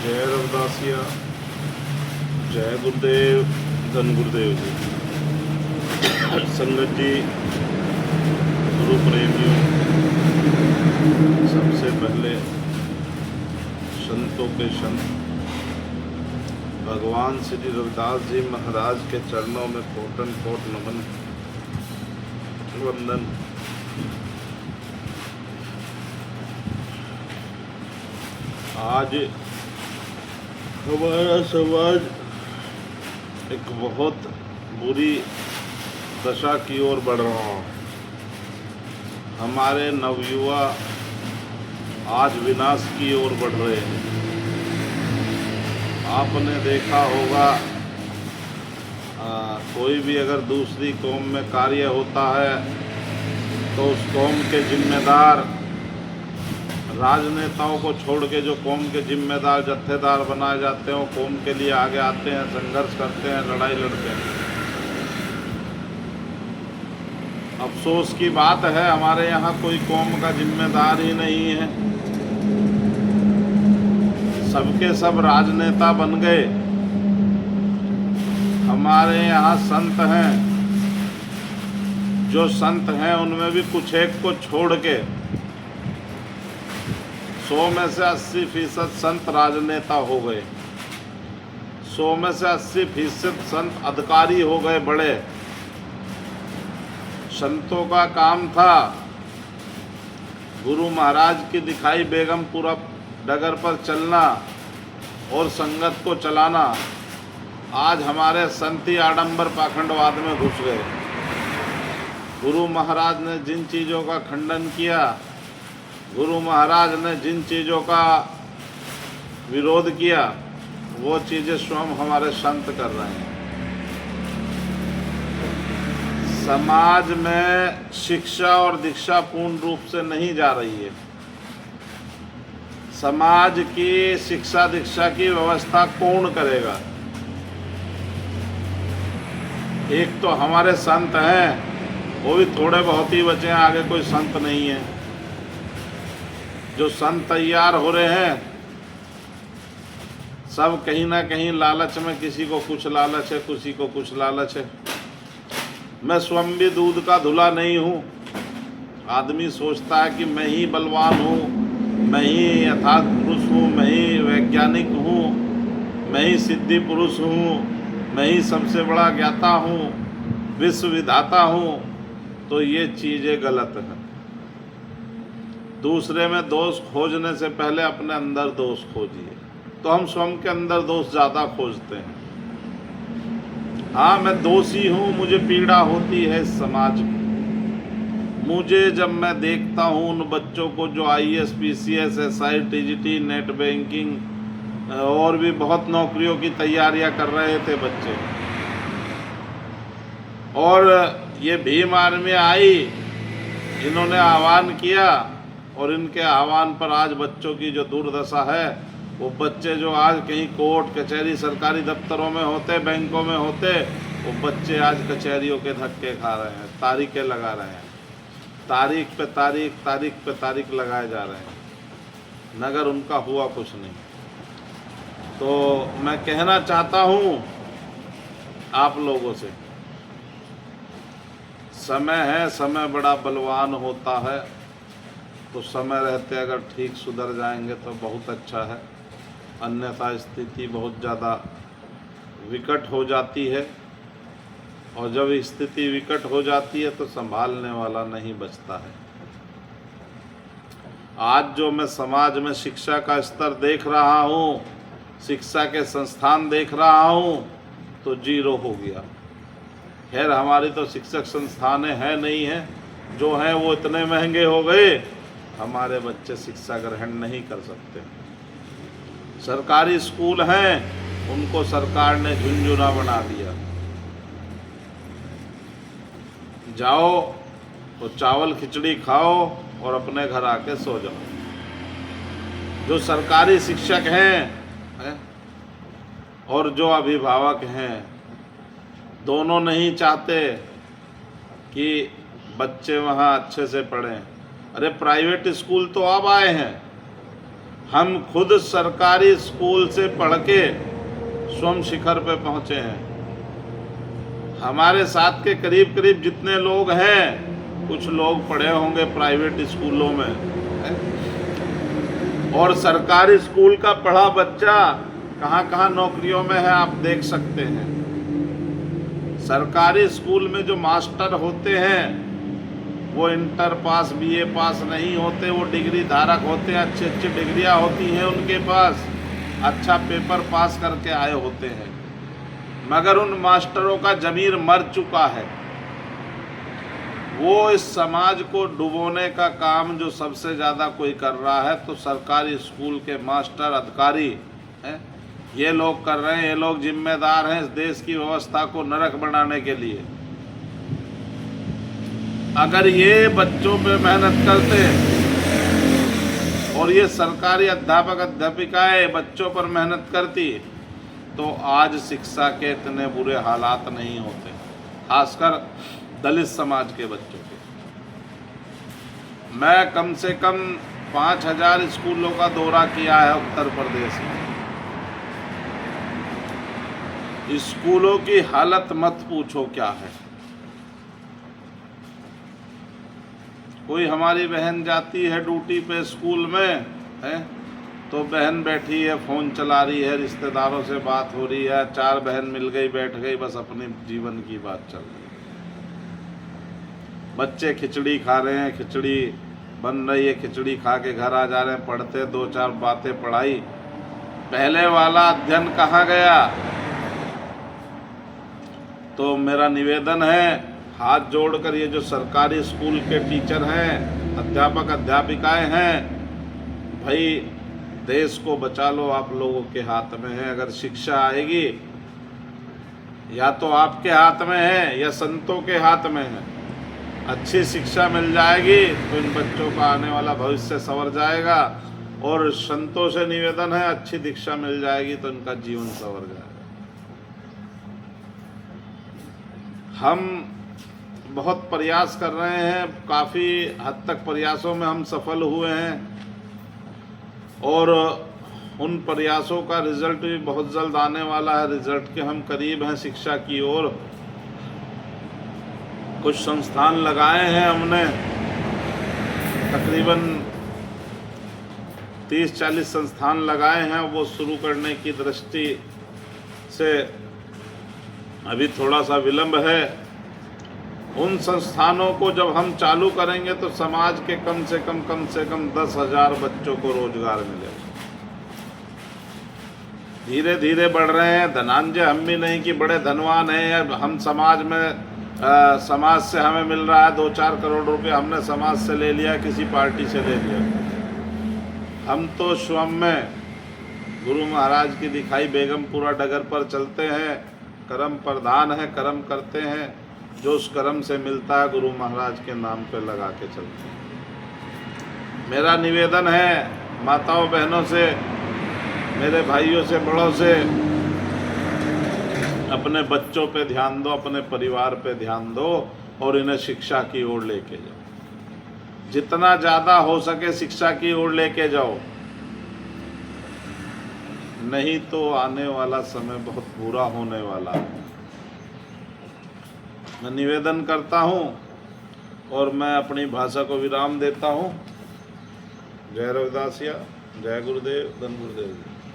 जय रविदासिया, जय गुरुदेव, धन गुरुदेव जी। संगत जी, गुरु प्रेमियों, सबसे पहले संतों के संत भगवान श्री रविदास जी महाराज के चरणों में कोटन कोट नमन वंदन। आज हमारा समाज एक बहुत बुरी दशा की ओर बढ़ रहा है। हमारे नवयुवा आज विनाश की ओर बढ़ रहे हैं। आपने देखा होगा, कोई भी अगर दूसरी कौम में कार्य होता है तो उस कौम के जिम्मेदार राजनेताओं को छोड़ के जो कौम के जिम्मेदार जत्थेदार बनाए जाते हैं वो कौम के लिए आगे आते हैं, संघर्ष करते हैं, लड़ाई लड़ते हैं। अफसोस की बात है, हमारे यहाँ कोई कौम का जिम्मेदार ही नहीं है। सबके सब राजनेता बन गए। हमारे यहाँ संत हैं, जो संत हैं उनमें भी कुछ एक को छोड़ के 100 में से 80% संत राजनेता हो गए। 100 में से 80% संत अधिकारी हो गए बड़े। संतों का काम था गुरु महाराज की दिखाई बेगमपुरा डगर पर चलना और संगत को चलाना। आज हमारे संती आडंबर पाखंडवाद में घुस गए। गुरु महाराज ने जिन चीज़ों का खंडन किया, गुरु महाराज ने जिन चीज़ों का विरोध किया, वो चीज़ें स्वयं हमारे संत कर रहे हैं। समाज में शिक्षा और दीक्षा पूर्ण रूप से नहीं जा रही है। समाज की शिक्षा दीक्षा की व्यवस्था कौन करेगा? एक तो हमारे संत हैं, वो भी थोड़े बहुत ही बचे हैं, आगे कोई संत नहीं है। जो संत तैयार हो रहे हैं सब कहीं ना कहीं लालच में, किसी को कुछ लालच है, किसी को कुछ लालच है। मैं स्वयं भी दूध का धुला नहीं हूँ। आदमी सोचता है कि मैं ही बलवान हूँ, मैं ही यथार्थ पुरुष हूँ, मैं ही वैज्ञानिक हूँ, मैं ही सिद्धि पुरुष हूँ, मैं ही सबसे बड़ा ज्ञाता हूँ, विश्व विधाता हूँ। तो ये चीज़ें गलत है। दूसरे में दोष खोजने से पहले अपने अंदर दोष खोजिए। तो हम स्वयं के अंदर दोष ज़्यादा खोजते हैं। हाँ, मैं दोषी हूँ, मुझे पीड़ा होती है इस समाज की। मुझे जब मैं देखता हूँ उन बच्चों को जो IAS PCS SI TGT net banking और भी बहुत नौकरियों की तैयारियां कर रहे थे बच्चे, और ये भीम आर्मी आई, इन्होंने आह्वान किया और इनके आह्वान पर आज बच्चों की जो दुर्दशा है, वो बच्चे जो आज कहीं कोर्ट कचहरी सरकारी दफ्तरों में होते, बैंकों में होते, वो बच्चे आज कचहरियों के धक्के खा रहे हैं, तारीखें लगा रहे हैं, तारीख पे तारीख, तारीख पे तारीख लगाए जा रहे हैं, मगर उनका हुआ कुछ नहीं। तो मैं कहना चाहता हूँ आप लोगों से, समय है, समय बड़ा बलवान होता है। तो समय रहते अगर ठीक सुधर जाएंगे तो बहुत अच्छा है, अन्यथा स्थिति बहुत ज़्यादा विकट हो जाती है। और जब स्थिति विकट हो जाती है तो संभालने वाला नहीं बचता है। आज जो मैं समाज में शिक्षा का स्तर देख रहा हूँ, शिक्षा के संस्थान देख रहा हूँ, तो 0 हो गया। खैर, हमारी तो शिक्षक संस्थान है नहीं है, जो हैं वो इतने महंगे हो गए, हमारे बच्चे शिक्षा ग्रहण नहीं कर सकते। सरकारी स्कूल हैं, उनको सरकार ने झुनझुना बना दिया। जाओ तो चावल खिचड़ी खाओ और अपने घर आके सो जाओ। जो सरकारी शिक्षक हैं और जो अभिभावक हैं, दोनों नहीं चाहते कि बच्चे वहाँ अच्छे से पढ़ें। अरे प्राइवेट स्कूल तो अब आए हैं, हम खुद सरकारी स्कूल से पढ़ के स्वयं शिखर पे पहुंचे हैं। हमारे साथ के करीब करीब जितने लोग हैं, कुछ लोग पढ़े होंगे प्राइवेट स्कूलों में, और सरकारी स्कूल का पढ़ा बच्चा कहाँ कहाँ नौकरियों में है आप देख सकते हैं। सरकारी स्कूल में जो मास्टर होते हैं वो इंटर पास बीए पास नहीं होते, वो डिग्री धारक होते हैं, अच्छी अच्छी डिग्रियां होती हैं उनके पास, अच्छा पेपर पास करके आए होते हैं, मगर उन मास्टरों का ज़मीर मर चुका है। वो इस समाज को डुबोने का काम जो सबसे ज़्यादा कोई कर रहा है तो सरकारी स्कूल के मास्टर अधिकारी हैं, ये लोग कर रहे हैं। ये लोग जिम्मेदार हैं इस देश की व्यवस्था को नरक बनाने के लिए। अगर ये बच्चों पे मेहनत करते और ये सरकारी अध्यापक अध्यापिकाएं बच्चों पर मेहनत करती तो आज शिक्षा के इतने बुरे हालात नहीं होते, खासकर दलित समाज के बच्चों के। मैं कम से कम 5000 स्कूलों का दौरा किया है उत्तर प्रदेश में। स्कूलों की हालत मत पूछो क्या है। कोई हमारी बहन जाती है ड्यूटी पे स्कूल में है तो बहन बैठी है, फ़ोन चला रही है, रिश्तेदारों से बात हो रही है, 4 बहन मिल गई बैठ गई, बस अपने जीवन की बात चल रही है। बच्चे खिचड़ी खा रहे हैं, खिचड़ी बन रही है, खिचड़ी खा के घर आ जा रहे हैं, पढ़ते 2-4 बातें पढ़ाई, पहले वाला अध्ययन कहाँ गया। तो मेरा निवेदन है, हाथ जोड़कर ये जो सरकारी स्कूल के टीचर हैं, अध्यापक अध्यापिकाएं हैं, भाई देश को बचा लो, आप लोगों के हाथ में है। अगर शिक्षा आएगी या तो आपके हाथ में है या संतों के हाथ में है। अच्छी शिक्षा मिल जाएगी तो इन बच्चों का आने वाला भविष्य संवर जाएगा, और संतों से निवेदन है अच्छी दीक्षा मिल जाएगी तो इनका जीवन संवर जाएगा। हम बहुत प्रयास कर रहे हैं, काफ़ी हद तक प्रयासों में हम सफल हुए हैं, और उन प्रयासों का रिजल्ट भी बहुत जल्द आने वाला है। रिजल्ट के हम करीब हैं शिक्षा की ओर। कुछ संस्थान लगाए हैं हमने, तकरीबन 30-40 संस्थान लगाए हैं। वो शुरू करने की दृष्टि से अभी थोड़ा सा विलंब है। उन संस्थानों को जब हम चालू करेंगे तो समाज के कम से कम 10,000 बच्चों को रोजगार मिलेगा। धीरे धीरे बढ़ रहे हैं। धनांजय हम भी नहीं कि बड़े धनवान हैं, हम समाज में समाज से हमें मिल रहा है 2-4 करोड़ रुपए, हमने समाज से ले लिया, किसी पार्टी से ले लिया। हम तो स्वयं में गुरु महाराज की दिखाई बेगमपुरा डगर पर चलते हैं, कर्म प्रधान है, कर्म करते हैं, जो उस कर्म से मिलता है गुरु महाराज के नाम पे लगा के चलते हैं। मेरा निवेदन है माताओं बहनों से, मेरे भाइयों से, बड़ों से, अपने बच्चों पे ध्यान दो, अपने परिवार पे ध्यान दो और इन्हें शिक्षा की ओर लेके जाओ। जितना ज़्यादा हो सके शिक्षा की ओर लेके जाओ, नहीं तो आने वाला समय बहुत बुरा होने वाला है। मैं निवेदन करता हूँ और मैं अपनी भाषा को विराम देता हूँ। जय रविदासिया, जय गुरुदेव, धन गुरुदेव।